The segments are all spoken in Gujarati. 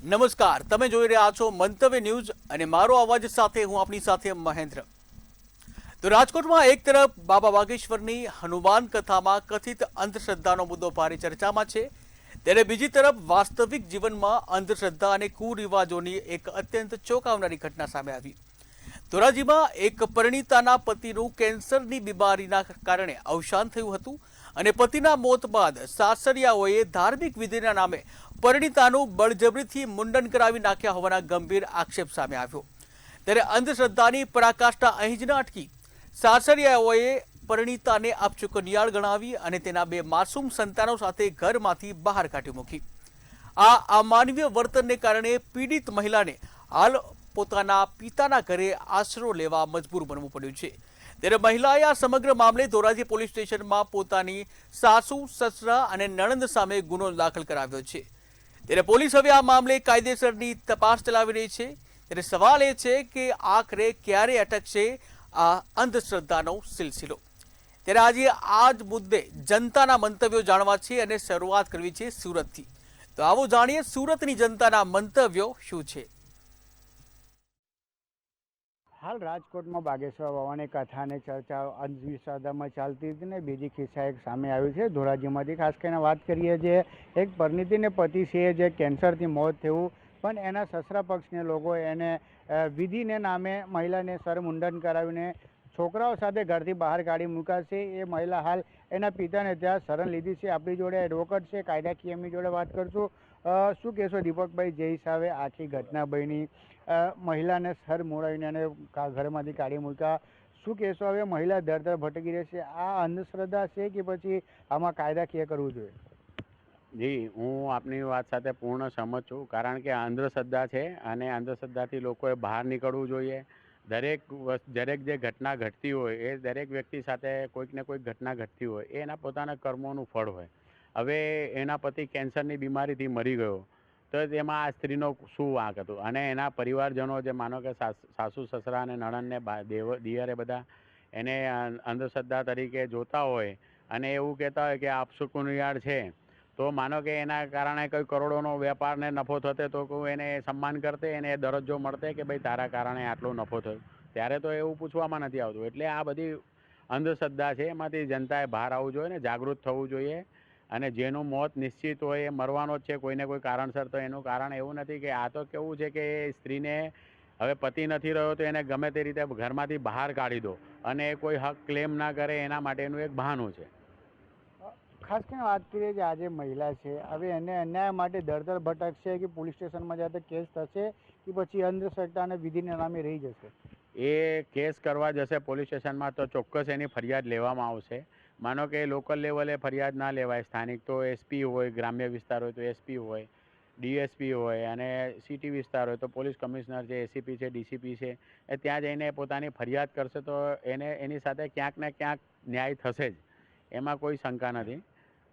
નમસ્કાર, તમે જોઈ રહ્યા છો મંતવ્ય ન્યૂઝ અને મારો અવાજ સાથે હું આપની સાથે મહેન્દ્ર. તો રાજકોટમાં એક તરફ બાબા વાગેશ્વરની હનુમાન કથામાં કથિત અંધશ્રદ્ધાનો મુદ્દો ભારે ચર્ચામાં છે, ત્યારે બીજી તરફ વાસ્તવિક જીવનમાં અંધશ્રદ્ધા અને કુરિવાજોની એક અત્યંત ચોંકાવનારી ઘટના સામે આવી. ધોરાજીમાં એક પરિણીતાના પતિનું કેન્સરની બીમારીના કારણે અવસાન થયું હતું અને પતિના મોત બાદ સાસરિયાઓએ ધાર્મિક વિધિના નામે પરિણીતાનું બળજબરીથી મુંડન કરાવી નાખ્યા હોવાના ગંભીર આક્ષેપ સામે આવ્યો. ત્યારે અંધશ્રદ્ધાની પરાકાષ્ઠા અહીં જ ન અટકી. સાસરિયાઓએ પરિણીતાને આપચુકનિયાળ ગણાવી અને તેના 2 માસૂમ સંતાનો સાથે ઘરમાંથી બહાર કાઢી મૂકી. આ અમાનવીય વર્તનને કારણે પીડિત મહિલાને હાલ પોતાના પિતાના ઘરે આશરો લેવા મજબૂર બનવું પડ્યું છે. ત્યારે મહિલાએ આ સમગ્ર મામલે ધોરાજી પોલીસ સ્ટેશનમાં પોતાની સાસુ, સસરા અને નણંદ સામે ગુનો દાખલ કરાવ્યો છે. ત્યારે પોલીસ હવે આ મામલે કાયદેસરની તપાસ ચલાવી રહી છે. ત્યારે સવાલ એ છે કે આખરે ક્યારે અટકશે આ અંધશ્રદ્ધાનો સિલસિલો. ત્યારે આજે આ જ મુદ્દે જનતાના મંતવ્યો જાણવા છે અને શરૂઆત કરવી છે સુરતથી. તો આવો જાણીએ સુરતની જનતાના મંતવ્યો શું છે. હાલ રાજકોટમાં બાગેશ્વર બાવાની કથાને ચર્ચા અંધશ્રદ્ધામાં ચાલતી હતી ને બીજી કિસ્સા એક સામે આવ્યું છે ધોરાજીમાંથી. ખાસ કરીને વાત કરીએ જે એક પરિણીતીને પતિ છે જે કેન્સરથી મોત થયું, પણ એના સસરા પક્ષને લોકો એને વિધિને નામે મહિલાને સરમુંડન કરાવીને છોકરાઓ સાથે ઘરથી બહાર કાઢી મૂકાશે. એ મહિલા હાલ એના પિતાને ત્યાં શરણ લીધી છે. આપણી જોડે એડવોકેટ છે, કાયદાકીય એમની જોડે વાત કરશું. શું કહેશો દીપકભાઈ, જે હિસાબે આખી ઘટના બની, મહિલાને સર મોડાવીને અને ઘરમાંથી કાઢી મૂક્યા, શું કહેશો? હવે મહિલા દર દર ભટકી રહેશે, આ અંધશ્રદ્ધા છે કે પછી આમાં કાયદાકીય કરવું જોઈએ? જી, હું આપની વાત સાથે પૂર્ણ સહમત છું, કારણ કે અંધશ્રદ્ધા છે અને અંધશ્રદ્ધાથી લોકોએ બહાર નીકળવું જોઈએ. દરેક જે ઘટના ઘટતી હોય એ દરેક વ્યક્તિ સાથે કોઈક ને કોઈક ઘટના ઘટતી હોય એ એના પોતાના કર્મોનું ફળ હોય. હવે એના પતિ કેન્સરની બીમારીથી મરી ગયો તો તેમાં આ સ્ત્રીનો શું વાંક હતો? અને એના પરિવારજનો જે માનો કે સાસુ, સસરા અને નણંદને દિયરે બધા એને અંધશ્રદ્ધા તરીકે જોતા હોય અને એવું કહેતા હોય કે આ અપશુકનિયાળ છે, તો માનો કે એના કારણે કોઈ કરોડોનો વેપારને નફો થતે તો કોઈ એને સન્માન કરતે, એને દરજ્જો મળતે કે ભાઈ તારા કારણે આટલો નફો થયો? ત્યારે તો એવું પૂછવામાં નથી આવતું. એટલે આ બધી અંધશ્રદ્ધા છે, એમાંથી જનતાએ બહાર આવવું જોઈએ ને જાગૃત થવું જોઈએ. અને જેનું મોત નિશ્ચિત હોય એ મરવાનો જ છે કોઈને કોઈ કારણસર, તો એનું કારણ એવું નથી કે આ તો કેવું છે કે એ સ્ત્રીને હવે પતિ નથી રહ્યો તો એને ગમે તે રીતે ઘરમાંથી બહાર કાઢી દો અને કોઈ હક ક્લેમ ના કરે એના માટેનું એક બહાનું છે. ખાસ કરીને વાત કરીએ કે આજે મહિલા છે, હવે એને અન્યાય માટે દર દર ભટકશે કે પોલીસ સ્ટેશનમાં જાય કેસ થશે કે પછી અંધશ્રદ્ધા અને વિધિના નામે રહી જશે? એ કેસ કરવા જશે પોલીસ સ્ટેશનમાં તો ચોક્કસ એની ફરિયાદ લેવામાં આવશે. માનો કે લોકલ લેવલે ફરિયાદ ના લેવાય, સ્થાનિક તો એસપી હોય, ગ્રામ્ય વિસ્તાર હોય તો એસપી હોય, ડીએસપી હોય અને સિટી વિસ્તાર હોય તો પોલીસ કમિશનર છે, એસીપી છે, ડીસીપી છે, એ ત્યાં જઈને પોતાની ફરિયાદ કરશે તો એની સાથે ક્યાંક ને ક્યાંક ન્યાય થશે જ, એમાં કોઈ શંકા નથી.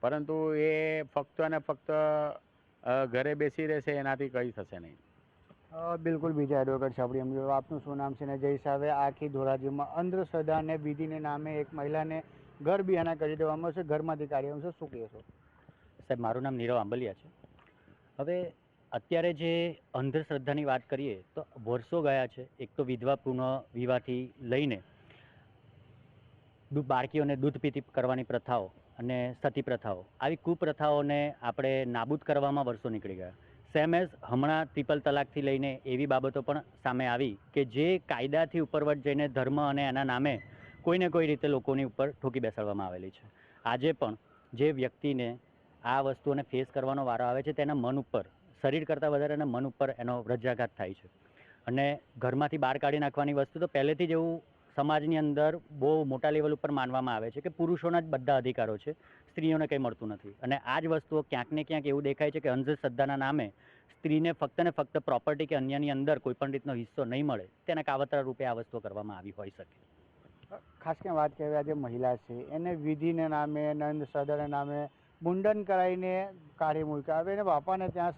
પરંતુ એ ફક્ત અને ફક્ત ઘરે બેસી રહેશે એનાથી કંઈ થશે નહીં. બિલકુલ. બીજા એડવોકેટ છે આપણી એમની. આપનું શું નામ છે ને જે હિસાબે આખી ધોરાજીમાં અંધશ્રદ્ધા અને વિધિને નામે એક મહિલાને ઘર બિહાના કરી દેવામાં આવશે, ઘરમાંથી કાઢી આવશે, શું કહેશો? સાહેબ, મારું નામ નીરવ આંબલિયા છે. હવે અત્યારે જે અંધશ્રદ્ધાની વાત કરીએ તો વર્ષો ગયા છે. એક તો વિધવા પુનઃ વિવાહથી લઈને બાળકીઓને દૂધ પીતી કરવાની પ્રથાઓ અને સતી પ્રથાઓ, આવી કુપ્રથાઓને આપણે નાબૂદ કરવામાં વર્ષો નીકળી ગયા. સેમ એઝ હમણાં ટ્રિપલ તલાકથી લઈને એવી બાબતો પણ સામે આવી કે જે કાયદાથી ઉપરવટ જઈને ધર્મ અને એના નામે કોઈને કોઈ રીતે લોકોની ઉપર ઠોકી બેસાડવામાં આવેલી છે. આજે પણ જે વ્યક્તિને આ વસ્તુઓને ફેસ કરવાનો વારો આવે છે તેના મન ઉપર, શરીર કરતાં વધારે એના મન ઉપર એનો વ્રજાઘાત થાય છે. અને ઘરમાંથી બહાર કાઢી નાખવાની વસ્તુ તો પહેલેથી જ એવું સમાજની અંદર બહુ મોટા લેવલ ઉપર માનવામાં આવે છે કે પુરુષોના જ બધા અધિકારો છે, સ્ત્રીઓને કંઈ મળતું નથી. અને આ જ વસ્તુઓ ક્યાંક ને ક્યાંક એવું દેખાય છે કે અંધશ્રદ્ધાના નામે સ્ત્રીને ફક્ત ને ફક્ત પ્રોપર્ટી કે અન્યની અંદર કોઈ પણ રીતનો હિસ્સો નહીં મળે તેના કાવતરા રૂપે આ વસ્તુઓ કરવામાં આવી હોઈ શકે. ખાસ કરીને વાત કરીએ આજે મહિલા છે એને વિધિને નામે, અંધશ્રદ્ધાના નામે મુંડન કરાવીને કાઢી મૂક્યા. હવે એને બાપાને ત્યાં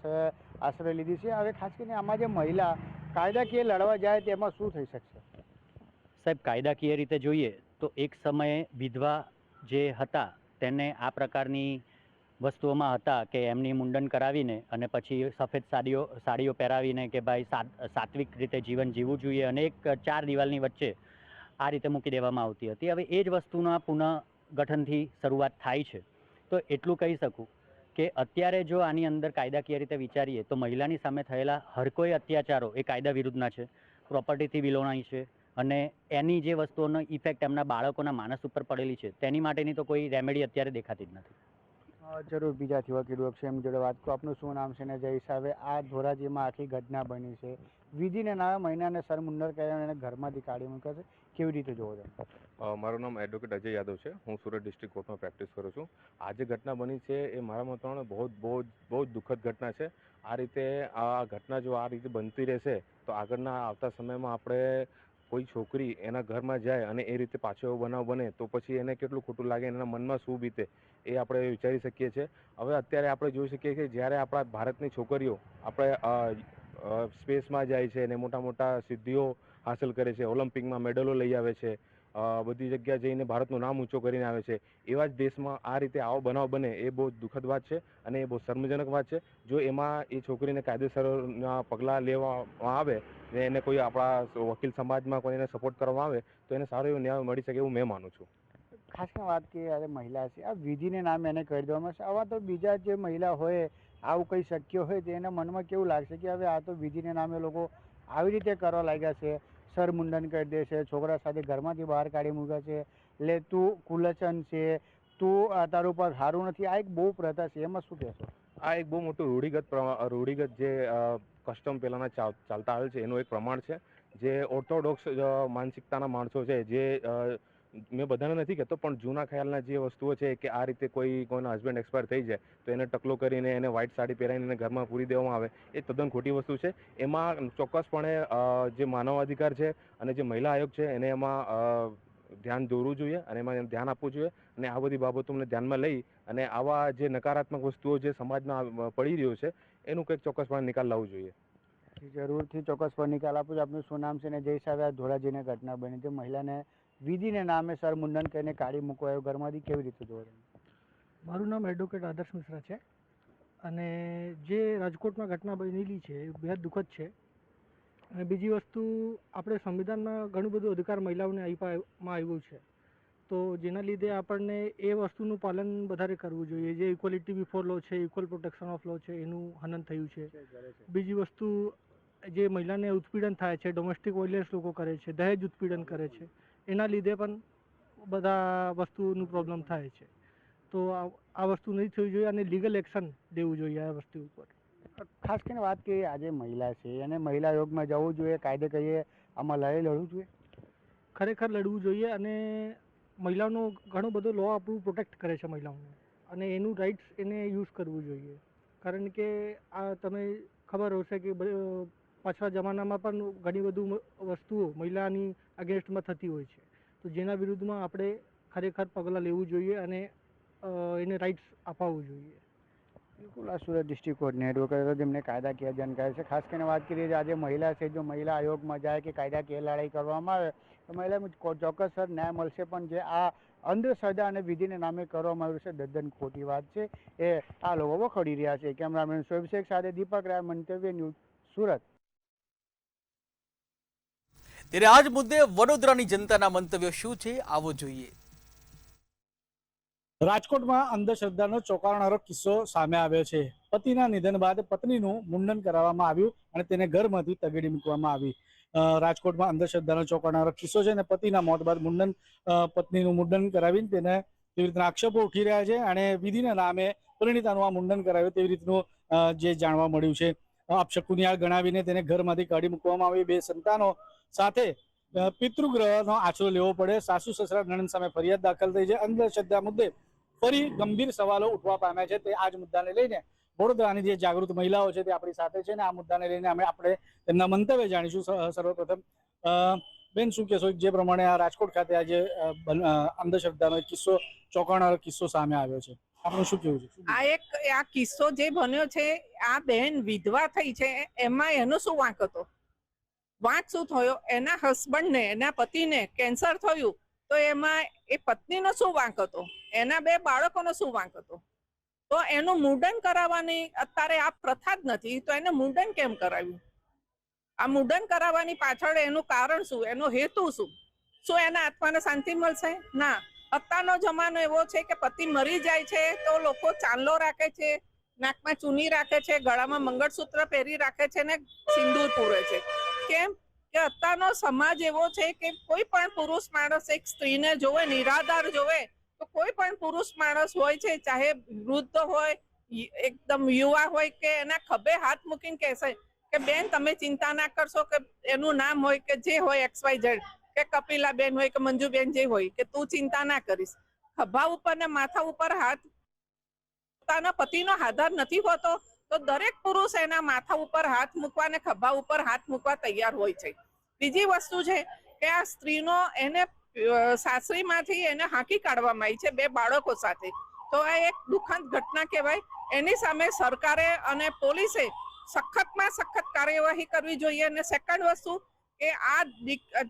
આશ્રય લીધી છે. હવે ખાસ કરીને આમાં જે મહિલા કાયદાકીય લડવા જાય તેમાં શું થઈ શકશે? સાહેબ, કાયદાકીય રીતે જોઈએ તો એક સમયે વિધવા જે હતા તેને આ પ્રકારની વસ્તુઓમાં હતા કે એમની મુંડન કરાવીને અને પછી સફેદ સાડીઓ પહેરાવીને કે ભાઈ સાત્વિક રીતે જીવન જીવવું જોઈએ અને એક 4 દિવાલની વચ્ચે આ રીતે મૂકી દેવામાં આવતી હતી. હવે એ જ વસ્તુના પુનઃગઠનથી શરૂઆત થાય છે. તો એટલું કહી શકું કે અત્યારે જો આની અંદર કાયદાકીય રીતે વિચારીએ તો મહિલાની સામે થયેલા હર કોઈ અત્યાચારો એ કાયદા વિરુદ્ધના છે, પ્રોપર્ટીથી વિલોણાઈ છે અને એની જે વસ્તુઓનો ઇફેક્ટ એમના બાળકોના માનસ ઉપર પડેલી છે તેની માટેની તો કોઈ રેમેડી અત્યારે દેખાતી જ નથી. જરૂર બીજાથી વકીલ એમ જોડે વાત કરું. આપનું શું નામ છે ને જે હિસાબે આ ધોરાજીમાં આખી ઘટના બની છે, વિધિને નામે મહિનાને સરમુંડન કર્યા અને ઘરમાંથી કાઢી મૂક્યા છે, કેવી રીતે જોવો છો? મારું નામ એડવોકેટ અજય યાદવ છે. હું સુરત ડિસ્ટ્રિક્ટ કોર્ટમાં પ્રેક્ટિસ કરું છું. આ જે ઘટના બની છે એ મારા મત પ્રમાણે બહુ જ દુઃખદ ઘટના છે. આ રીતે આ ઘટના જો આ રીતે બનતી રહેશે તો આગળના આવતા સમયમાં આપણે કોઈ છોકરી એના ઘરમાં જાય અને એ રીતે પાછો એવો બનાવ બને તો પછી એને કેટલું ખોટું લાગે, એના મનમાં શું બીતે એ આપણે વિચારી શકીએ છીએ. હવે અત્યારે આપણે જોઈ શકીએ કે જ્યારે આપણા ભારતની છોકરીઓ આપણે સ્પેસમાં જાય છે અને મોટા મોટા સિદ્ધિઓ હાંસલ કરે છે, ઓલિમ્પિકમાં મેડલો લઈ આવે છે, બધી જગ્યાએ જઈને ભારતનું નામ ઊંચો કરીને આવે છે, એવા જ દેશમાં આ રીતે આવો બનાવ બને એ બહુ દુઃખદ વાત છે અને એ બહુ શર્મજનક વાત છે. જો એમાં એ છોકરીને કાયદેસરના પગલાં લેવામાં આવે ને એને કોઈ આપણા વકીલ સમાજમાં કોઈને સપોર્ટ કરવામાં આવે તો એને સારો એવો ન્યાય મળી શકે એવું મેં માનું છું. ખાસ કરીને વાત કરીએ આજે મહિલા છે, આ વિધિને નામે એને કરી દેવામાં આવશે. આવા તો બીજા જે મહિલા હોય આવું કંઈ શક્ય હોય તો એના મનમાં કેવું લાગશે કે હવે આ તો વિધિને નામે લોકો આવી રીતે કરવા લાગ્યા છે, સરમુંડન કરી દે છે, છોકરા સાથે ઘરમાંથી બહાર કાઢી મૂકે છે, એટલે તું કુલચન છે, તું તારું પર સારું નથી. આ એક બહુ પ્રથા છે, એમાં શું કહેશો? આ એક બહુ મોટું રૂઢિગત જે કસ્ટમ પહેલાંના ચાલતા આવે છે એનું એક પ્રમાણ છે. જે ઓર્થોડોક્સ માનસિકતાના માણસો છે, જે મેં બધાને નથી કહેતો પણ જૂના ખ્યાલના જે વસ્તુઓ છે કે આ રીતે કોઈના હસબન્ડ એક્સપાયર થઈ જાય તો એને ટકલો કરીને એને વ્હાઇટ સાડી પહેરાવીને ઘરમાં પૂરી દેવામાં આવે એ તદ્દન ખોટી વસ્તુ છે. એમાં ચોક્કસપણે જે માનવ અધિકાર છે અને જે મહિલા આયોગ છે એને એમાં ધ્યાન દોરવું જોઈએ અને એમાં ધ્યાન આપવું જોઈએ અને આ બધી બાબતોને ધ્યાનમાં લઈ અને આવા જે નકારાત્મક વસ્તુઓ જે સમાજમાં પડી રહ્યો છે એનું કંઈક ચોક્કસપણે નિકાલ લાવવો જોઈએ. જરૂરથી ચોક્કસપણે નિકાલ આપું છું. આપનું શું નામ છે ને જે હિસાબે આ ધોરાજીને ઘટના બની છે, મહિલાને વિધિને નામે સરમુંડન કરીને કાઢી મૂકવાયો ઘરમાંથી, કેવી રીતે જોવો છો? મારું નામ એડવોકેટ આદર્શ મિશ્રા છે અને જે રાજકોટમાં ઘટના બનેલી છે એ બેહદ દુઃખદ છે. અને બીજી વસ્તુ, આપણે સંવિધાનમાં ઘણું બધું અધિકાર મહિલાઓને આપવામાં આવ્યું છે, તો જેના લીધે આપણને એ વસ્તુનું પાલન વધારે કરવું જોઈએ. જે ઇક્વલિટી બિફોર લો છે, ઇક્વલ પ્રોટેક્શન ઓફ લો છે, એનું હનન થયું છે. બીજી વસ્તુ, જે મહિલાને ઉત્પીડન થાય છે, ડોમેસ્ટિક વાયલન્સ લોકો કરે છે, દહેજ ઉત્પીડન કરે છે, એના લીધે પણ બધા વસ્તુનું પ્રોબ્લેમ થાય છે. તો આ વસ્તુ નહીં થવી જોઈએ અને લીગલ એક્શન લેવું જોઈએ આ વસ્તુ ઉપર. ખાસ કરીને વાત કરીએ આજે મહિલા છે અને મહિલા યોગમાં જવું જોઈએ, કાયદે કહીએ આમાં લડાઈ લડવું જોઈએ. ખરેખર લડવું જોઈએ અને મહિલાઓનો ઘણો બધો લો આપણું પ્રોટેક્ટ કરે છે મહિલાઓને અને એનું રાઇટ્સ એને યુઝ કરવું જોઈએ. કારણ કે આ તમે ખબર હશે કે પાછલા જમાનામાં પણ ઘણી બધું વસ્તુઓ મહિલાની અગેન્સ્ટમાં થતી હોય છે, તો જેના વિરુદ્ધમાં આપણે ખરેખર પગલાં લેવું જોઈએ અને એને રાઇટ્સ અપાવવું જોઈએ. બિલકુલ, આ સુરત ડિસ્ટ્રિક્ટ કોર્ટના એડવોકેટ જેમને કાયદાકીય જાણકારી છે. ખાસ કરીને વાત કરીએ આજે મહિલા છે, જો મહિલા આયોગમાં જાય કે કાયદાકીય લડાઈ કરવામાં આવે તો મહિલાને ચોક્કસ ન્યાય મળશે. પણ જે આ અંધશ્રદ્ધા અને વિધિને નામે કરવામાં આવ્યું છે તદ્દન ખોટી વાત છે, એ આ લોકો વખોડી રહ્યા છે. કેમેરામેન શોએબ શેખ સાથે દીપક રાય, મંતવ્ય ન્યૂઝ, સુરત. ત્યારે આજ મુદ્દે વડોદરાની જનતાના મંતવ્યો શું છે, આવો જોઈએ. રાજકોટમાં અંધશ્રદ્ધાનો ચોંકાવનારો કિસ્સો સામે આવ્યો છે. પતિના નિધન બાદ પત્નીનું મુંડન કરાવવામાં આવ્યું અને તેને ઘરમાંથી તગેડી મૂકવામાં આવી. રાજકોટમાં અંધશ્રદ્ધાનો ચોંકાવનારો કિસ્સો છે અને પતિના મોત બાદ પત્નીનું મુંડન કરાવીને તેને તેવી રીતના આક્ષેપો ઉઠી રહ્યા છે અને વિધિના નામે પરિણીતાનું આ મુંડન કરાવ્યું તેવી રીતનું જે જાણવા મળ્યું છે. અપશકુનિયાળ ગણાવીને તેને ઘરમાંથી કાઢી મૂકવામાં આવી. 2 સંતાનો સાથે પિતૃગ્રહનો આશરો લેવો પડે. સાસુ સસરા નણંદ સામે ફરિયાદ દાખલ થઈ છે. અંધશ્રદ્ધા મુદ્દે ફરી ગંભીર સવાલો ઉઠવા પામ્યા છે. તે આ જ મુદ્દાને લઈને વડોદરાની જે જાગૃત મહિલાઓ છે તે આપણી સાથે છે અને આ મુદ્દાને લઈને આપણે તેમના મંતવ્ય જાણીશું. સર્વપ્રથમ બેન, શું કહેશો? જે પ્રમાણે આ રાજકોટ ખાતે આજે અંધશ્રદ્ધાનો કિસ્સો, ચોંકાવનારો કિસ્સો સામે આવ્યો છે, આપણું શું કહેવું છે? આ કિસ્સો જે બન્યો છે, આ બહેન વિધવા થઈ છે, એમાં એનો શું વાંક હતો? વાંક શું થયો? એના હસબન્ડને, એના પતિને કેન્સર થયું, તો એમાં એ પત્નીનો શું વાંક હતો? એના 2 બાળકોનો શું વાંક હતો? તો એનું મુંડન કરાવવાની અત્યારે આ પ્રથા જ નથી, તો એને મુંડન કેમ કરાવ્યું? આ મુંડન કરાવવાની પાછળ એનું કારણ શું, એનો હેતુ શું? શું એના આત્માને શાંતિ મળશે? ના. અત્યારનો જમાનો એવો છે કે પતિ મરી જાય છે તો લોકો ચાંદલો રાખે છે, નાકમાં ચૂની રાખે છે, ગળામાં મંગળસૂત્ર પહેરી રાખે છે ને સિંદૂર પૂરે છે. કેમ કે અત્યારનો સમાજ એવો છે કે કોઈ પણ પુરુષ માણસ એક સ્ત્રીને જોવે, નિરાધાર જોવે, તો કોઈ પણ પુરુષ માણસ હોય છે, ચાહે વૃદ્ધ હોય, એકદમ યુવા હોય, કે એના ખભે હાથ મૂકીને કહેશે કે બેન તમે ચિંતા ના કરશો, કે એનું નામ હોય કે જે હોય XYZ, કે કપિલાબેન હોય કે મંજુબેન જે હોય, કે તું ચિંતા ના કરીશ. ખભા ઉપર ને માથા ઉપર હાથ પોતાના પતિનો આધાર નથી હોતો, તો દરેક પુરુષ એના માથા ઉપર હાથ મૂકવા ને ખભા ઉપર હાથ મૂકવા તૈયાર હોય છે. બીજી વસ્તુ છે કે આ સ્ત્રીનો એને સાસરીમાંથી એને હાંકી કાઢવામાં આવી છે 2 બાળકો સાથે, તો આ એક દુઃખદ ઘટના કહેવાય. એની સામે સરકારે અને પોલીસે સખતમાં સખત કાર્યવાહી કરવી જોઈએ. અને સેકન્ડ વસ્તુ કે આ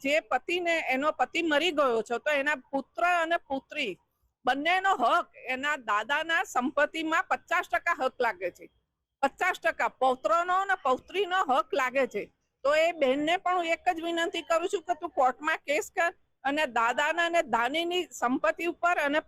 જે પતિને, એનો પતિ મરી ગયો છે તો એના પુત્ર અને પુત્રી બંનેનો હક એના દાદાના સંપત્તિમાં 50% હક લાગે છે. 50% પૌત્રનો અને પૌત્રીનો હક લાગે છે. તો એ બહેનને પણ હું એક જ વિનંતી કરું છું કે તું કોર્ટમાં કેસ કર અને દાદાના અને દાનીની સંપત્તિ ઉપર અને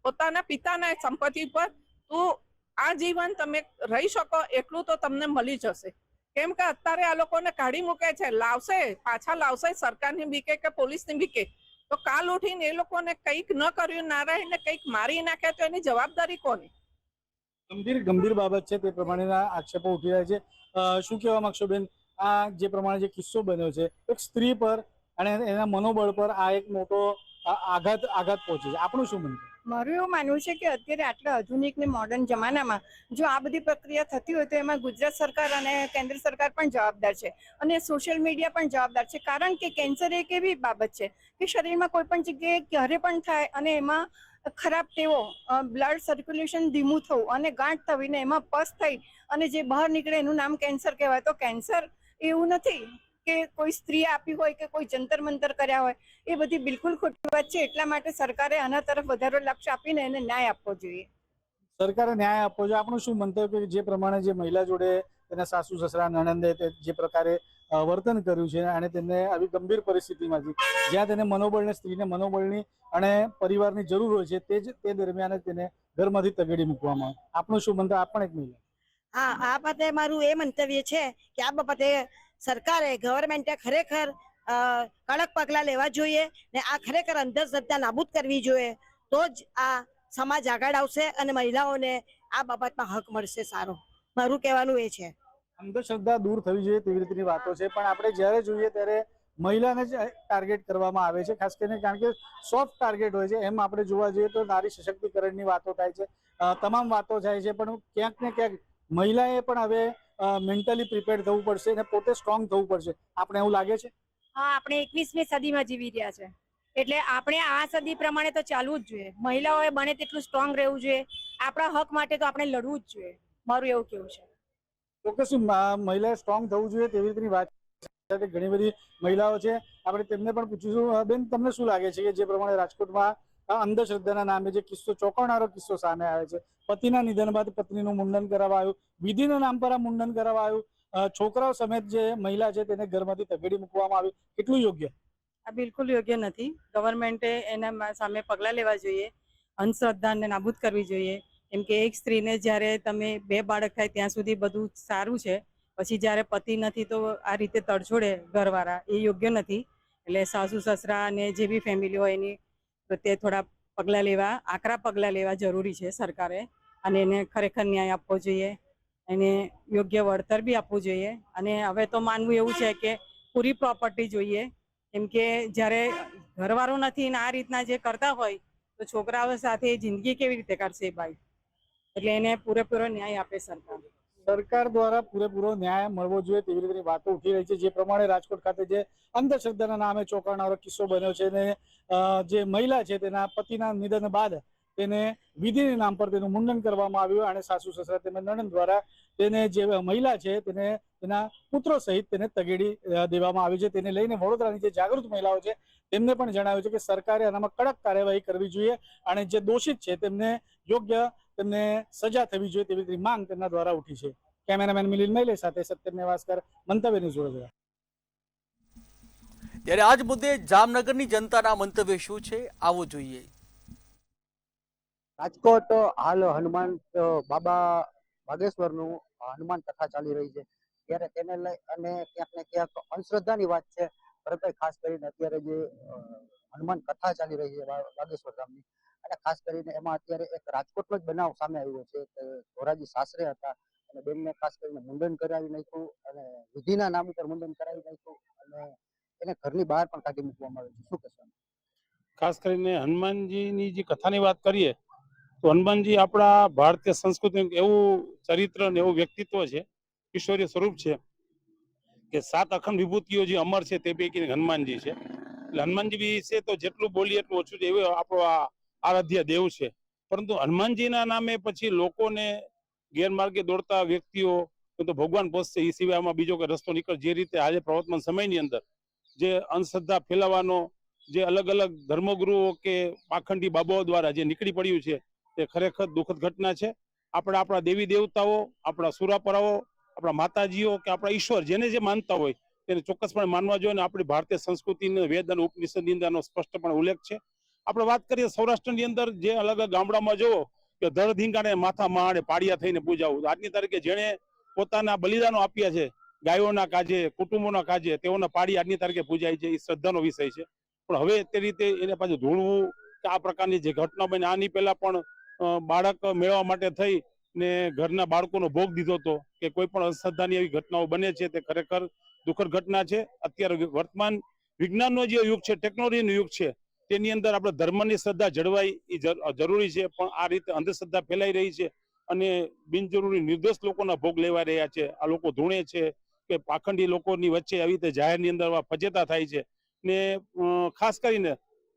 પોતાના પિતાના સંપત્તિ ઉપર તું આજીવન તમે રહી શકો એટલું તો તમને મળી જશે. કેમ કે અત્યારે આ લોકોને કાઢી મૂકે છે, લાવશે, પાછા લાવશે સરકારની બીકે કે પોલીસની બીકે, તો કાલ ઉઠીને એ લોકોને કંઈક ન કર્યું, નારાયણને કંઈક મારી નાખે તો એની જવાબદારી કોની? ગંભીર બાબત છે, તે પ્રમાણેના આક્ષેપો ઉઠી રહ્યા છે. શું કહેવા માંગશો બેન? આ જે પ્રમાણે જે કિસ્સો બન્યો છે, એક સ્ત્રી પર અને એના મનોબળ પર આ એક મોટો આઘાત પહોંચે છે, આપણું શું માનવું? મારું એવું માનવું છે કે અત્યારે આટલા આધુનિક ને મોડર્ન જમાનામાં જો આ બધી પ્રક્રિયા થતી હોય તો એમાં ગુજરાત સરકાર અને કેન્દ્ર સરકાર પણ જવાબદાર છે અને સોશિયલ મીડિયા પણ જવાબદાર છે. કારણ કે કેન્સર એક એવી બાબત છે કે શરીરમાં કોઈ પણ જગ્યાએ ક્યારે પણ થાય અને એમાં ખરાબ ટેવો, બ્લડ સર્ક્યુલેશન ધીમું થવું અને ગાંઠ થવીને એમાં પસ થઈ અને જે બહાર નીકળે એનું નામ કેન્સર કહેવાય. તો કેન્સર એવું નથી કે કોઈ સ્ત્રી આપી હોય કે કોઈ જંતર મંતર કર્યા હોય, એ બધી બિલકુલ ખોટી વાત છે. એટલા માટે સરકારે આના તરફ વધારે લક્ષ્ય આપીને એને ન્યાય આપવો જોઈએ. સરકારે ન્યાય આપવો જોઈએ. આપણું શું મંતવ્ય કે જે પ્રમાણે જે મહિલા જોડે તેના સાસુ સસરા નણંદે જે પ્રકારે વર્તન કર્યું છે અને તેને આવી ગંભીર પરિસ્થિતિમાંથી જ્યાં તેને મનોબળને, સ્ત્રીને મનોબળની અને પરિવારની જરૂર હોય છે, તે દરમિયાન તેને ઘરમાંથી તગેડી મૂકવામાં આવે. આપણું શું મંતવ્ય? આપ પણ એક મહિલા. હા, આ બાબતે મારું એ મંતવ્ય છે કે આ બાબતે સરકારે, ગવર્મેન્ટે ખરેખર કડક પગલાં લેવા જોઈએ ને આ ખરેખર અંધશ્રદ્ધા નાબૂદ કરવી જોઈએ. તો જ આ સમાજ આગળ આવશે અને મહિલાઓને આ બાબતમાં હક મળશે. સારો મારું કહેવાનું એ છે. અંધશ્રદ્ધા દૂર થવી જોઈએ તેવી રીતની વાતો છે, પણ આપણે જ્યારે જોઈએ ત્યારે મહિલાને જ ટાર્ગેટ કરવામાં આવે છે, ખાસ કરીને કારણ કે સોફ્ટ ટાર્ગેટ હોય છે. એમ આપણે જોવા જઈએ તો નારી સશક્તિકરણની વાતો થાય છે, તમામ વાતો થાય છે, પણ ક્યાંક ને ક્યાંક મહિલાએ પણ હવે મેન્ટલી પ્રિપેર્ડ થવું પડશે અને પોતે સ્ટ્રોંગ થવું પડશે. આપણે એવું લાગે છે? હા, આપણે 21મી સદીમાં જીવી રહ્યા છે એટલે આપણે આ સદી પ્રમાણે તો ચાલવું જ જોઈએ. મહિલાઓએ બને તેટલું સ્ટ્રોંગ રહેવું જોઈએ. આપણા હક માટે તો આપણે લડવું જ જોઈએ. મારું એવું કેવું છે. ચોક્કસ મહિલાએ સ્ટ્રોંગ થવું જોઈએ તેવી રીતની વાત છે. ઘણી બધી મહિલાઓ છે, આપણે તેમને પણ પૂછીશું. બેન, તમને શું લાગે છે કે જે પ્રમાણે રાજકોટમાં અંધશ્રદ્ધાના નામે જે કિસ્સો, ચોંકાવનારો કિસ્સો સામે આવે છે, પતિના નિધન બાદ પત્નીનું મુંડન કરાવવા આવ્યું, વિધિના નામ પર આ મુંડન કરાવવા આવ્યું, છોકરાઓ સમેત જે મહિલા છે તેને ઘરમાંથી તગેડી મૂકવામાં આવી, કેટલું યોગ્ય? આ બિલકુલ યોગ્ય નથી. ગવર્મેન્ટે એના સામે પગલાં લેવા જોઈએ, અંધશ્રદ્ધાને નાબૂદ કરવી જોઈએ. કેમ કે એક સ્ત્રીને જ્યારે તમે 2 બાળક થાય ત્યાં સુધી બધું સારું છે, પછી જ્યારે પતિ નથી તો આ રીતે તડછોડે ઘરવાળા, એ યોગ્ય નથી. એટલે સાસુ સસરા અને જે બી ફેમિલી હોય એની પ્રત્યે થોડા પગલાં લેવા, આકરા પગલાં લેવા જરૂરી છે સરકારે. અને એને ખરેખર ન્યાય આપવો જોઈએ, એને યોગ્ય વળતર બી આપવું જોઈએ. અને હવે તો માનવું એવું છે કે પૂરી પ્રોપર્ટી જોઈએ. કેમ કે જ્યારે ઘરવાળો નથી ને આ રીતના જે કરતા હોય તો છોકરાઓ સાથે જિંદગી કેવી રીતે કાઢશે ભાઈ? એટલે એને પૂરેપૂરો ન્યાય આપે સરકાર. સરકાર દ્વારા પૂરેપૂરો ન્યાય મળવો જોઈએ તેવી રીતે વાતો ઉઠી રહી છે. જે પ્રમાણે રાજકોટ ખાતે જે અંધશ્રદ્ધાના નામે ચોંકાવનારો કિસ્સો બન્યો છે ને જે મહિલા છે તેના પતિના નિધન બાદ તેને વિધિના નામ પર તેનું મુંડન કરવામાં આવ્યું અને સાસુ સસરા તેમજ નણંદ દ્વારા તેને જે મહિલા છે તેને તેના પુત્રો સહિત તેને તગેડી દેવામાં આવી છે. તેને લઈને વડોદરાની જે જાગૃત મહિલાઓ છે તેમને પણ જણાવ્યું છે કે સરકારે આનામાં કડક કાર્યવાહી કરવી જોઈએ અને જે દોષિત છે તેમને યોગ્ય તેમને સજા થવી જોઈએ તેવી માંગ તેમના દ્વારા ઉઠી છે. કેમેરામેન મિલિંદ મૈલે સાથે સત્યમ નેવાસકર, મંતવ્ય ન્યૂઝ વડોદરા. ત્યારે આજ મુદ્દે જામનગરની જનતાના મંતવ્ય શું છે, આવું જોઈએ. રાજકોટ હાલ હનુમાન બાબા બાગેશ્વરનું હનુમાન કથા ચાલી રહી છે, ત્યારે તેને લઈ અને ક્યાંક ને ક્યાંક અંધશ્રદ્ધાની વાત છે. પરંતુ ખાસ કરીને અત્યારે જે હનુમાન કથા ચાલી રહી છે બાગેશ્વર ગામની, અને ખાસ કરીને એમાં અત્યારે એક રાજકોટનો જ બનાવ સામે આવ્યો છે કે ધોરાજી સાસરે હતા અને બેનને ખાસ કરીને મુંડન કરાવી નાખ્યું અને વિધિના નામ ઉપર મુંડન કરાવી નાખ્યું અને એને ઘરની બહાર પણ કાઢી મૂકવામાં આવ્યું છે. શું કહેશો? ખાસ કરીને હનુમાનજીની જે કથાની વાત કરીએ તો હનુમાનજી આપણા ભારતીય સંસ્કૃતિનું એવું ચરિત્ર ને એવું વ્યક્તિત્વ છે, ઈશ્વરીય સ્વરૂપ છે કે 7 અખંડ વિભૂતિઓ જે અમર છે તે પૈકી હનુમાનજી છે. એટલે હનુમાનજી વિશે તો જેટલું બોલીએ એટલું ઓછું છે, એવું આપણો આરાધ્ય દેવ છે. પરંતુ હનુમાનજીના નામે પછી લોકોને ગેરમાર્ગે દોડતા વ્યક્તિઓ તો ભગવાન પહોંચશે એ સિવાય આમાં બીજો કોઈ રસ્તો નીકળે. જે રીતે આજે પ્રવર્તમાન સમયની અંદર જે અંધશ્રદ્ધા ફેલાવાનો જે અલગ અલગ ધર્મગુરુઓ કે પાખંડી બાબાઓ દ્વારા જે નીકળી પડ્યું છે તે ખરેખર દુઃખદ ઘટના છે. આપણે આપણા દેવી દેવતાઓ, આપણા સુરાપરાઓ, આપણા માતાજીઓ કે આપણા ઈશ્વર જેને જે માનતા હોય તેને ચોક્કસપણે માનવા જોઈએ. અને આપણી ભારતીય સંસ્કૃતિની વેદ અને ઉપનિષદની અંદર આનો સ્પષ્ટપણે ઉલ્લેખ છે. આપણે વાત કરીએ સૌરાષ્ટ્રની અંદર જે અલગ અલગ ગામડામાં જુઓ કે ધડ ધીંગાણે માથા માણે પાડિયા થઈને પૂજાવું. આજની તારીખે જેણે પોતાના બલિદાનો આપ્યા છે ગાયોના કાજે, કુટુંબોના કાજે, તેઓના પાડી આજની તારીખે પૂજાય છે. એ શ્રદ્ધાનો વિષય છે. પણ હવે તે રીતે એને પાછું ધૂળવું કે આ પ્રકારની જે ઘટના બની, આની પહેલા પણ બાળક મેળવવા માટે થઈ ને ઘરના બાળકોનો ભોગ દીધો હતો કે કોઈ પણ અંધશ્રદ્ધાની એવી ઘટનાઓ બને છે તે ખરેખર દુઃખદ ઘટના છે. અત્યારે વર્તમાન વિજ્ઞાનનો જે યુગ છે, ટેકનોલોજીનો યુગ છે, તેની અંદર આપણે ધર્મની શ્રદ્ધા જળવાઈ એ જરૂરી છે. પણ આ રીતે અંધશ્રદ્ધા ફેલાઈ રહી છે અને બિનજરૂરી નિર્દોષ લોકોના ભોગ લેવા રહ્યા છે. આ લોકો ધૂણે છે કે પાખંડી લોકોની વચ્ચે આવી રીતે જાહેરની અંદર ફજેતા થાય છે. ને ખાસ કરીને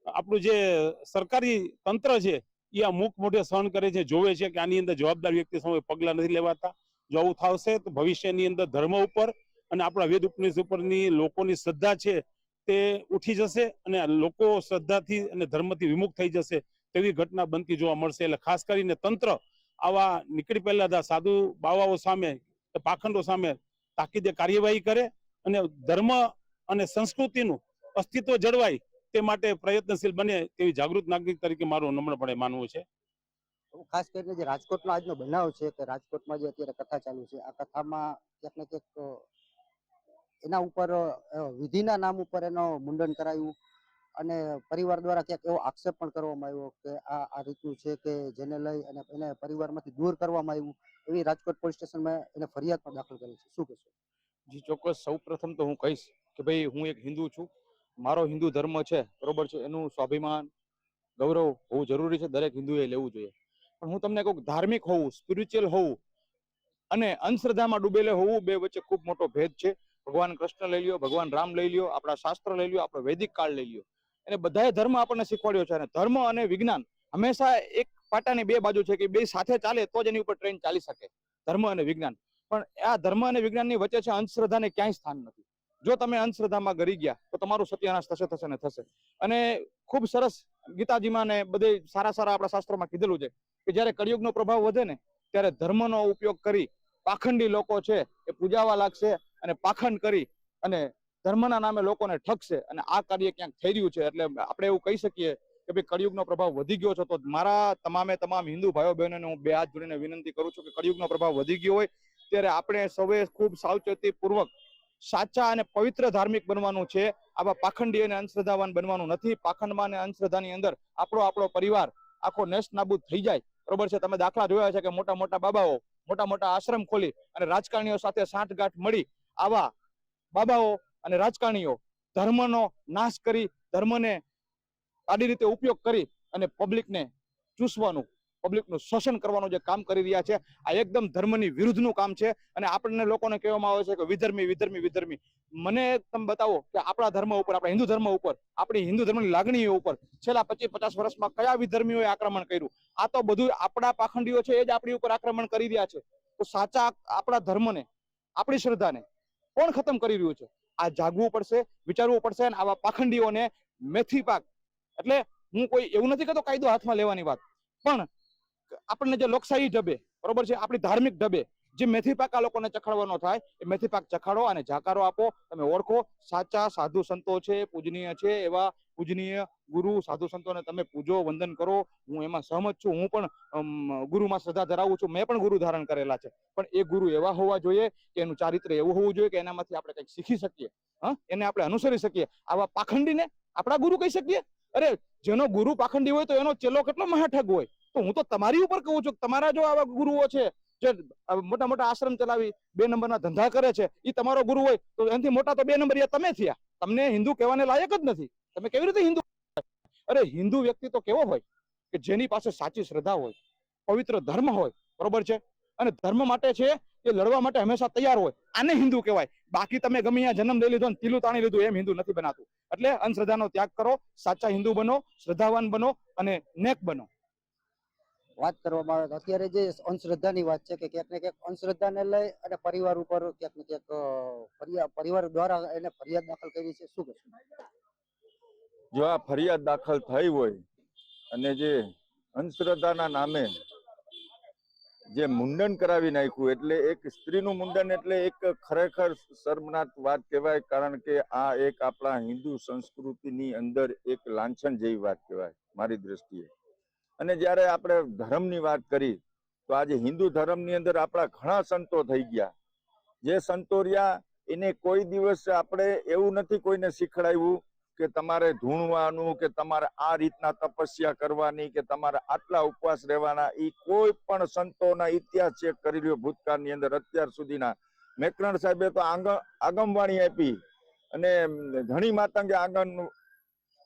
આપણું જે સરકારી તંત્ર છે એ આ મુખ મોઢે સહન કરે છે, જોવે છે કે આની અંદર જવાબદાર વ્યક્તિ સામે પગલાં નથી લેવાતા. જો આવું થશે તો ભવિષ્યની અંદર ધર્મ ઉપર અને આપણા વેદ ઉપનિષદ ઉપરની લોકોની શ્રદ્ધા છે તે ઉઠી જશે અને લોકો શ્રદ્ધાથી અને ધર્મથી વિમુખ થઈ જશે તેવી ઘટના બનતી જોવા મળશે. એટલે ખાસ કરીને તંત્ર આવા નીકળી પહેલા સાધુ બાવાઓ સામે, પાખંડો સામે તાકીદે કાર્યવાહી કરે અને ધર્મ અને સંસ્કૃતિનું અસ્તિત્વ જળવાય તે માટે પ્રયત્નશીલ બને તેવી જાગૃત નાગરિક તરીકે મારું નમ્રપણે માનવું છે. ખાસ કરીને જે રાજકોટનો આજનો બનાવ છે કે રાજકોટમાં જે અત્યારે કથા ચાલુ છે, આ કથામાં ક્યાંક ને ક્યાંક એના ઉપર વિધિના નામ ઉપર એનો મુંડન કરાયું અને પરિવાર દ્વારા ક્યાંક એવો આક્ષેપ પણ કરવામાં આવ્યો કે આ રીતનું છે કે જેને લઈ અને એને પરિવારમાંથી દૂર કરવામાં આવ્યું. એવી રાજકોટ પોલીસ સ્ટેશનમાં એને ફરિયાદ પણ દાખલ કરી છે. શું કહેશો? જી ચોક્કસ. સૌ પ્રથમ તો હું કહીશ કે ભાઈ હું એક હિન્દુ છું, મારો હિન્દુ ધર્મ છે, બરોબર છે, એનું સ્વાભિમાન ગૌરવ હોવું જરૂરી છે, દરેક હિન્દુએ લેવું જોઈએ. પણ હું તમને કહું, ધાર્મિક હોવું, સ્પિરિચ્યુઅલ હોવું અને અંધશ્રદ્ધામાં ડૂબેલે હોવું બે વચ્ચે ખૂબ મોટો ભેદ છે. ભગવાન કૃષ્ણ લઈ લ્યો, ભગવાન રામ લઈ લ્યો, આપણા શાસ્ત્ર લઈ લ્યો, આપણો વૈદિક કાળ લઈ લ્યો, એને બધાએ ધર્મ આપણને શીખવાડ્યો છે. અને ધર્મ અને વિજ્ઞાન હંમેશા એક પાટાની બે બાજુ છે કે બે સાથે ચાલે તો જ એની ઉપર ટ્રેન ચાલી શકે, ધર્મ અને વિજ્ઞાન. પણ આ ધર્મ અને વિજ્ઞાનની વચ્ચે છે અંધશ્રદ્ધાને ક્યાંય સ્થાન નથી. જો તમે અંધશ્રદ્ધામાં ગરી ગયા તો તમારું સત્યાનાશ થશે ને થશે. અને ખૂબ સરસ ગીતાજીમાં ને બધે સારા આપણા શાસ્ત્રોમાં કીધેલું છે કે જયારે કળિયુગનો પ્રભાવ વધે ને ત્યારે ધર્મનો ઉપયોગ કરી પાખંડી લોકો છે એ પૂજાવા લાગશે અને પાખંડ કરી અને ધર્મના નામે લોકોને ઠગશે. અને આ કાર્ય ક્યાંક થઈ રહ્યું છે. એટલે આપણે એવું કહી શકીએ કે ભાઈ કળિયુગનો પ્રભાવ વધી ગયો છે. તો મારા તમામ હિન્દુ ભાઈઓ બહેનોને હું બે હાથ જોડીને વિનંતી કરું છું કે કળિયુગનો પ્રભાવ વધી ગયો હોય ત્યારે આપણે સૌએ ખૂબ સાવચેતીપૂર્વક સાચા અને પવિત્ર ધાર્મિક બનવાનું છે. આવા પાખંડી અને અંધશ્રદ્ધાવાન બનવાનું નથી. પાખંડમાં અને અંધશ્રદ્ધાની અંદર આપણો પરિવાર આખો નેસ્ત નાબૂદ થઈ જાય, બરોબર છે. તમે દાખલા જોયા છે કે મોટા બાબાઓ મોટા આશ્રમ ખોલી અને રાજકારણીઓ સાથે સાંઠગાંઠ મળી આવા બાબાઓ અને રાજકારણીઓ ધર્મનો નાશ કરી, ધર્મને આડી રીતે ઉપયોગ કરી અને પબ્લિકને ચૂસવાનું, પબ્લિકનું શોષણ કરવાનું જે કામ કરી રહ્યા છે, આ એકદમ ધર્મની વિરુદ્ધનું કામ છે. અને આપણને લોકોને કહેવામાં આવે છે કે વિધર્મી. મને તમે બતાવો કે આપણા ધર્મ ઉપર, આપણા હિન્દુ ધર્મ ઉપર, આપણી હિન્દુ ધર્મની લાગણીઓ ઉપર છેલ્લા 25-50 વર્ષમાં કયા વિધર્મીઓએ આક્રમણ કર્યું? આ તો બધું આપણા પાખંડીઓ છે એ જ આપણી ઉપર આક્રમણ કરી રહ્યા છે. તો સાચા આપણા ધર્મને, આપણી શ્રદ્ધાને કોણ ખતમ કરી રહ્યું છે? આ જાગવું પડશે, વિચારવું પડશે. અને આવા પાખંડીઓને મેથી પાક, એટલે હું કોઈ એવું નથી કહેતો કાયદો હાથમાં લેવાની વાત, પણ આપણને જે લોકશાહી ઢબે બરોબર છે, આપણી ધાર્મિક ઢબે જે મેથી પાક આ લોકોને ચખાડવાનો થાય એ મેથી પાક ચખાડો અને જાકારો આપો. તમે ઓળખો સાચા સાધુ સંતો છે, પૂજનીય છે, એવા પૂજનીય ગુરુ સાધુ સંતોને તમે પૂજો, વંદન કરો. હું એમાં સહમત છું. હું પણ ગુરુમાં શ્રદ્ધા ધરાવું છું. મેં પણ ગુરુ ધારણ કરેલા છે, પણ એ ગુરુ એવા હોવા જોઈએ કે એનું ચારિત્ર્ય એવું હોવું જોઈએ કે એનામાંથી આપણે કંઈક શીખી શકીએ, એને આપણે અનુસરી શકીએ. આવા પાખંડીને આપણા ગુરુ કહી શકીએ? અરે જેનો ગુરુ પાખંડી હોય તો એનો ચેલો કેટલો મહાઠગ હોય. તો હું તો તમારી ઉપર કહું છું કે તમારા જો આવા ગુરુઓ છે જે મોટા મોટા આશ્રમ ચલાવી 2 નંબરના ધંધા કરે છે, એ તમારો ગુરુ હોય તો એનાથી મોટા તો 2 નંબરિયા તમે થયા. તમને હિન્દુ કહેવાને લાયક જ નથી. તમે કેવી રીતે હિન્દુ? અરે હિન્દુ વ્યક્તિ તો કેવો હોય કે જેની પાસે સાચી શ્રદ્ધા હોય, પવિત્ર ધર્મ હોય, બરોબર છે, અને ધર્મ માટે છે એ લડવા માટે હંમેશા તૈયાર હોય. આને હિન્દુ કહેવાય. બાકી તમે ગમે ત્યાં જન્મ લઈ લીધો ને તીલું તાણી લીધું એમ હિન્દુ નથી બનાતું. એટલે અંધશ્રદ્ધાનો ત્યાગ કરો, સાચા હિન્દુ બનો, શ્રદ્ધાવાન બનો અને નેક બનો. વાત કરવામાં આવે તો અત્યારે જે અંધશ્રદ્ધાની વાત છે કે ક્યાંક ને ક્યાંક અંધશ્રદ્ધાને લઈ અને પરિવાર ઉપર ક્યાંક ને ક્યાંક પરિવાર દ્વારા એને ફરિયાદ દાખલ કરી છે. શું કહેશો? જો આ ફરિયાદ દાખલ થઈ હોય અને જે અંધશ્રદ્ધાના નામે જે મુંડન કરાવી નાખ્યું, એટલે એક સ્ત્રીનું મુંડન એટલે એક ખરેખર શર્મનાક વાત કહેવાય. કારણ કે આ એક આપણા હિન્દુ સંસ્કૃતિની અંદર એક લાંછન જેવી વાત કહેવાય મારી દ્રષ્ટિએ. અને જ્યારે આપણે ધર્મની વાત કરી તો આજે હિન્દુ ધર્મની અંદર આપણા ઘણા સંતો થઈ ગયા. જે સંતો રહ્યા એને કોઈ દિવસ આપણે એવું નથી કોઈને શીખડાવ્યું કે તમારે ધૂણવાનું કે તમારે આ રીતના તપસ્યા કરવાની કે તમારે આટલા ઉપવાસ રહેવાના. એ કોઈ પણ સંતોના ઇતિહાસ ચેક કરી લ્યો ભૂતકાળની અંદર અત્યાર સુધીના. મેકરણ સાહેબે તો આગમવાણી આપી અને ઘણી માતંગે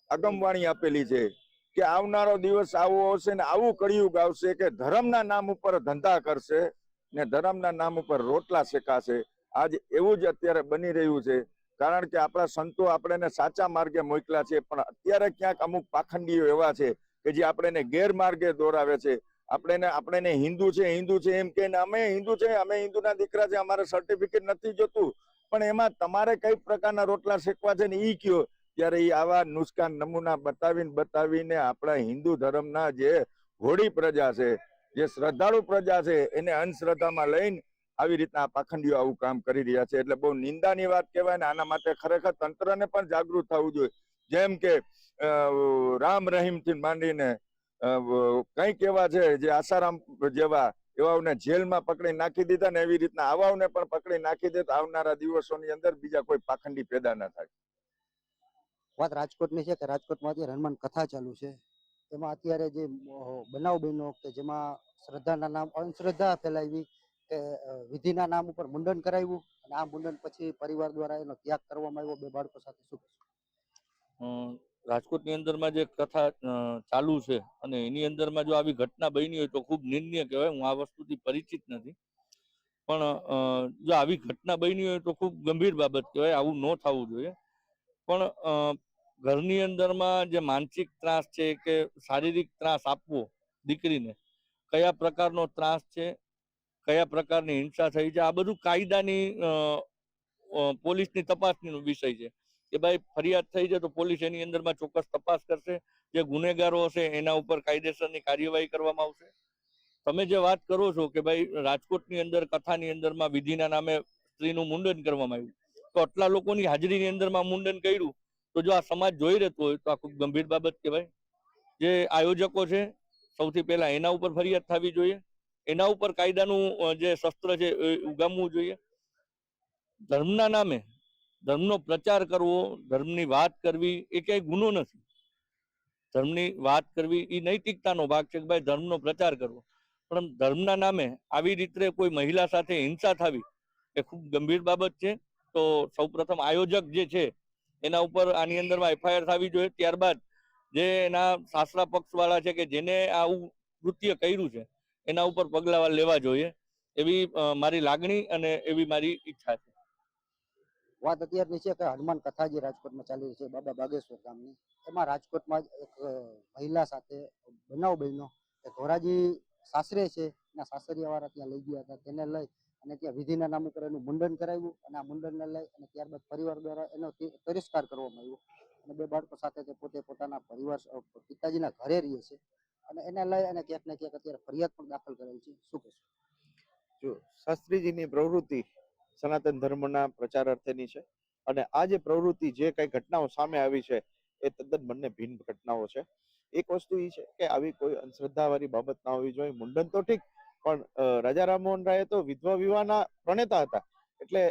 આગમવાણી આપેલી છે કે આવનારો દિવસ આવો આવશે ને આવું કળિયુગ આવશે કે ધર્મના નામ ઉપર ધંધા કરશે ને ધર્મના નામ ઉપર રોટલા શેકાશે. આજ એવું જ અત્યારે બની રહ્યું છે. કારણ કે આપણા સંતો આપણને સાચા માર્ગે મોકલ્યા છે, પણ અત્યારે ક્યાંક અમુક પાખંડીઓ એવા છે કે જે આપણને ગેરમાર્ગે દોરાવે છે. આપણે હિન્દુ છે એમ કે અમે હિન્દુ છે, અમે હિન્દુના દીકરા છે, અમારે સર્ટિફિકેટ નથી જોતું, પણ એમાં તમારે કઈ પ્રકારના રોટલા શેકવા છે ને ઈ કયો. ત્યારે એ આવા નુસ્ખા નમૂના બતાવીને આપણા હિન્દુ ધર્મના જે ઘોડી પ્રજા છે, જે શ્રદ્ધાળુ પ્રજા છે, એને અંધશ્રદ્ધામાં લઈને આવી રીતના પાખંડીઓ આવું કામ કરી રહ્યા છે. એટલે બહુ નિંદાની વાત કહેવાય ને આના માટે ખરેખર તંત્રને પણ જાગૃત થવું જોઈએ. જેમ કે રામ રહીમ થી માંડીને કંઈક એવા છે જે આસારામ જેવા એવાઓને જેલમાં પકડી નાખી દીધા ને એવી રીતના આવાઓને પણ પકડી નાખી દે તો આવનારા દિવસોની અંદર બીજા કોઈ પાખંડી પેદા ના થાય. વાત રાજકોટની છે કે રાજકોટમાં અત્યારે હનુમાન કથા ચાલુ છે. એમાં અત્યારે જે બનાવ બન્યો કે જેમાં શ્રદ્ધાના નામ અંધશ્રદ્ધા ફેલાવી કે વિધિના નામ ઉપર મુંડન કરાવ્યું અને આ મુંડન પછી પરિવાર દ્વારા એનો ત્યાગ કરવામાં આવ્યો 2 બાળકો સાથે. શું રાજકોટની અંદરમાં જે કથા ચાલુ છે અને એની અંદરમાં જો આવી ઘટના બની હોય તો ખૂબ નિંદનીય કહેવાય. હું આ વસ્તુથી પરિચિત નથી, પણ જો આવી ઘટના બની હોય તો ખૂબ ગંભીર બાબત કહેવાય. આવું ન થવું જોઈએ. પણ ઘરની અંદરમાં જે માનસિક ત્રાસ છે કે શારીરિક ત્રાસ આપવો દીકરીને, કયા પ્રકારનો ત્રાસ છે, કયા પ્રકારની હિંસા થઈ છે, આ બધું કાયદાની પોલીસની તપાસનો વિષય છે. કે ભાઈ ફરિયાદ થઈ છે તો પોલીસ એની અંદરમાં ચોક્કસ તપાસ કરશે. જે ગુનેગારો હશે એના ઉપર કાયદેસરની કાર્યવાહી કરવામાં આવશે. તમે જે વાત કરો છો કે ભાઈ રાજકોટની અંદર કથાની અંદરમાં વિધિના નામે સ્ત્રીનું મુંડન કરવામાં આવ્યું, તો આટલા લોકોની હાજરીની અંદરમાં મુંડન કર્યું તો જો આ સમાજ જોઈ રહેતો હોય તો આ ખૂબ ગંભીર બાબત કહેવાય. જે આયોજકો છે સૌથી પહેલા એના ઉપર ફરિયાદ થવી જોઈએ. એના ઉપર કાયદાનું જે શસ્ત્ર છે એ ઉગામવું જોઈએ. ધર્મના નામે ધર્મનો પ્રચાર કરવો, ધર્મની વાત કરવી એ ક્યાંય ગુનો નથી. ધર્મની વાત કરવી એ નૈતિકતાનો ભાગ છે કે ભાઈ ધર્મનો પ્રચાર કરવો, પણ ધર્મના નામે આવી રીતે કોઈ મહિલા સાથે હિંસા થવી એ ખૂબ ગંભીર બાબત છે. તો સૌપ્રથમ આયોજક જે છે એના ઉપર આની અંદરમાં એફઆઈઆર થવી જોઈએ. ત્યારબાદ જે એના સાસરા પક્ષવાળા છે કે જેને આવું કૃત્ય કર્યું છે એના ઉપર પગલાં લેવા જોઈએ એવી મારી લાગણી અને એવી મારી ઈચ્છા છે. વાત અત્યારની છે કે હનુમાન કથા જે રાજકોટમાં ચાલી રહી છે બાબા બાગેશ્વર ગામની, એમાં રાજકોટમાં એક મહિલા સાથે બનાવ બન્યો કે ધોરાજી સાસરે છે એના સાસરિયાવાળા ત્યાં લઈ ગયા હતા. તેને લઈ અને ત્યાં વિધિના નામ ઉપર એનું મુંડન કરાવ્યું અને આ મુંડનને લઈ અને ત્યારબાદ પરિવાર દ્વારા એનો તિરસ્કાર કરવામાં આવ્યો અને 2 બાળકો સાથે તે પોતે પોતાના પરિવાર પિતાજીના ઘરે રહે છે. અને અને એને લઈ અને ક્યાંક ને ક્યાંક અત્યારે ફરિયાદ પણ દાખલ કરેલ છે. શું કહેશો? જો શાસ્ત્રીજીની પ્રવૃત્તિ સનાતન ધર્મના પ્રચાર અર્થેની છે અને આ જે પ્રવૃત્તિ જે કઈ ઘટનાઓ સામે આવી છે એ તદ્દન બંને ભિન્ન ઘટનાઓ છે. એક વસ્તુ એ છે કે આવી કોઈ અંધશ્રદ્ધાવાળી બાબત ના હોવી જોઈએ. મુંડન તો ઠીક, પણ રાજા રામમોહન રાય તો વિધવા વિવાહના પ્રણેતા હતા, એટલે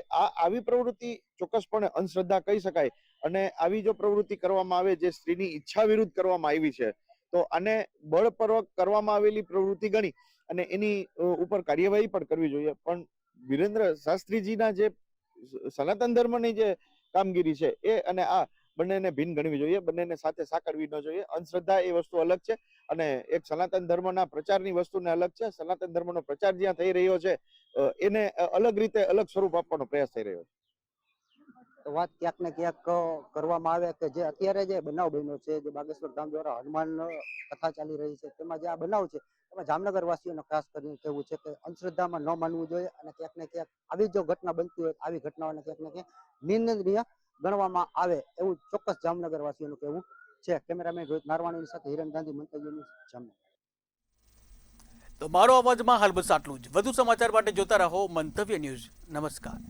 આવી પ્રવૃત્તિ ચોક્કસપણે અંધશ્રદ્ધા કહી શકાય. અને આવી જો પ્રવૃત્તિ કરવામાં આવે જે સ્ત્રીની ઈચ્છા વિરુદ્ધ કરવામાં આવી છે તો આને બળપૂર્વક કરવામાં આવેલી પ્રવૃત્તિ ગણી અને એની ઉપર કાર્યવાહી પણ કરવી જોઈએ. પણ વિરેન્દ્ર શાસ્ત્રીજીના જે સનાતન ધર્મની જે કામગીરી છે એ અને આ બંનેને ભિન્ન ગણવી જોઈએ, બંનેને સાથે સાંકળવી ન જોઈએ. અંધશ્રદ્ધા એ વસ્તુ અલગ છે અને એક સનાતન ધર્મના પ્રચારની વસ્તુને અલગ છે. સનાતન ધર્મનો પ્રચાર જ્યાં થઈ રહ્યો છે એને અલગ રીતે અલગ સ્વરૂપ આપવાનો પ્રયાસ થઈ રહ્યો છે. તો વાત ક્યાંક ને ક્યાંક કરવામાં આવે કે જે અત્યારે જે બનાવ બન્યો છે, જે બાગેશ્વર ધામ દ્વારા હનુમાન કથા ચાલી રહી છે, તેમાં જે આ બનાવ છે એમાં જામનગર વાસીઓને ખાસ કરીને કહેવું છે કે અંધશ્રદ્ધામાં ન માનવું જોઈએ અને ક્યાંક ને ક્યાંક આવી જો ઘટના બનતી હોય આવી ઘટનાઓને ક્યાંક ને ક્યાંક નિંદનીય ગણવામાં આવે એવું ચોક્કસ જામનગર વાસીઓનું કહેવું છે. કેમેરામેન રોહિત નારવાણીની સાથે હિરેન ગાંધી, મંતવ્ય ન્યૂઝ, જામનગર. તો મારો અવાજમાં હાલ બસ આટલું જ. વધુ સમાચાર માટે જોતા રહો મંતવ્ય ન્યૂઝ. નમસ્કાર.